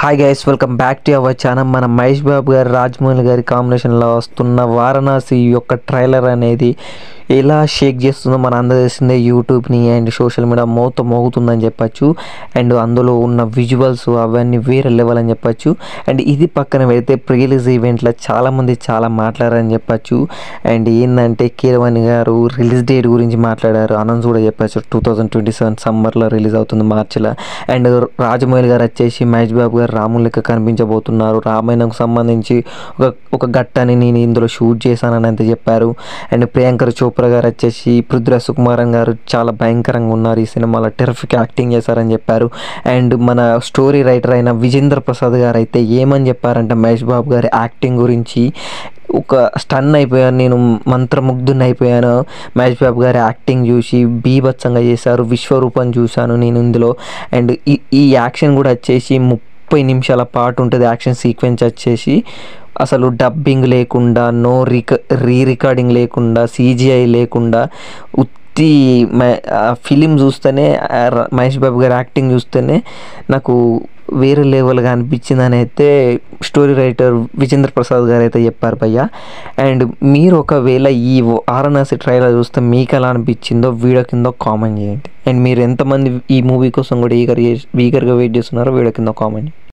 Hi guys, welcome back to our channel. మన మహేష్ బాబు గారి రాజమౌళి గారి కాంబినేషన్లో వస్తున్న వారణాసి యొక్క ట్రైలర్ అనేది ఎలా షేక్ చేస్తుందో మన అందరూ తెలిసిందే. యూట్యూబ్ని అండ్ సోషల్ మీడియా మోగుతుందని చెప్పచ్చు. అండ్ అందులో ఉన్న విజువల్స్ అవన్నీ వేరే లెవెల్ అని చెప్పచ్చు. అండ్ ఇది పక్కన పెడితే ప్రీ రిలీజ్ ఈవెంట్లో చాలామంది చాలా మాట్లాడారని చెప్పచ్చు. అండ్ ఏంటంటే కీరవాణి గారు రిలీజ్ డేట్ గురించి మాట్లాడారు, అనౌన్స్ కూడా చెప్పచ్చు. 2027 సమ్మర్లో రిలీజ్ అవుతుంది, మార్చిలో. అండ్ రాజమౌళి గారు వచ్చేసి మహేష్ బాబు గారు రాముని లెక్క కనిపించబోతున్నారు. రామాయణంకు సంబంధించి ఒక ఘట్టాన్ని నేను ఇందులో షూట్ చేశానని అయితే చెప్పారు. అండ్ ప్రియాంక చోప్రా గారు వచ్చేసి పృథ్వీరాజ్ సుకుమారన్ గారు చాలా భయంకరంగా ఉన్నారు, ఈ సినిమాలో టెరిఫిక్ యాక్టింగ్ చేశారని చెప్పారు. అండ్ మన స్టోరీ రైటర్ అయిన విజేంద్ర ప్రసాద్ గారు అయితే ఏమని చెప్పారంటే మహేష్ బాబు గారి యాక్టింగ్ గురించి ఒక స్టన్ అయిపోయాను, నేను మంత్రముగ్ధుని అయిపోయాను. మహేష్ బాబు గారి యాక్టింగ్ చూసి బీభత్సంగా చేశారు, విశ్వరూపం చూశాను నేను ఇందులో. అండ్ ఈ యాక్షన్ కూడా వచ్చేసి 30 నిమిషాల పాటు ఉంటుంది. యాక్షన్ సీక్వెన్స్ వచ్చేసి అసలు డబ్బింగ్ లేకుండా, రీ రికార్డింగ్ లేకుండా, CGI లేకుండా ఉత్తి ఫిలిం చూస్తేనే మహేష్ బాబు గారి యాక్టింగ్ చూస్తేనే నాకు వేరే లెవెల్గా అనిపించిందని అయితే స్టోరీ రైటర్ విజేంద్ర ప్రసాద్ గారు అయితే చెప్పారు భయ్య. అండ్ మీరు ఒకవేళ ఈ వారణాసి ట్రైలర్ చూస్తే మీకు ఎలా అనిపించిందో వీడియో కింద కామెంట్ చేయండి. అండ్ మీరు ఎంతమంది ఈ మూవీ కోసం కూడా ఈగర్గా వెయిట్ చేస్తున్నారో వీడియో కింద కామెంట్.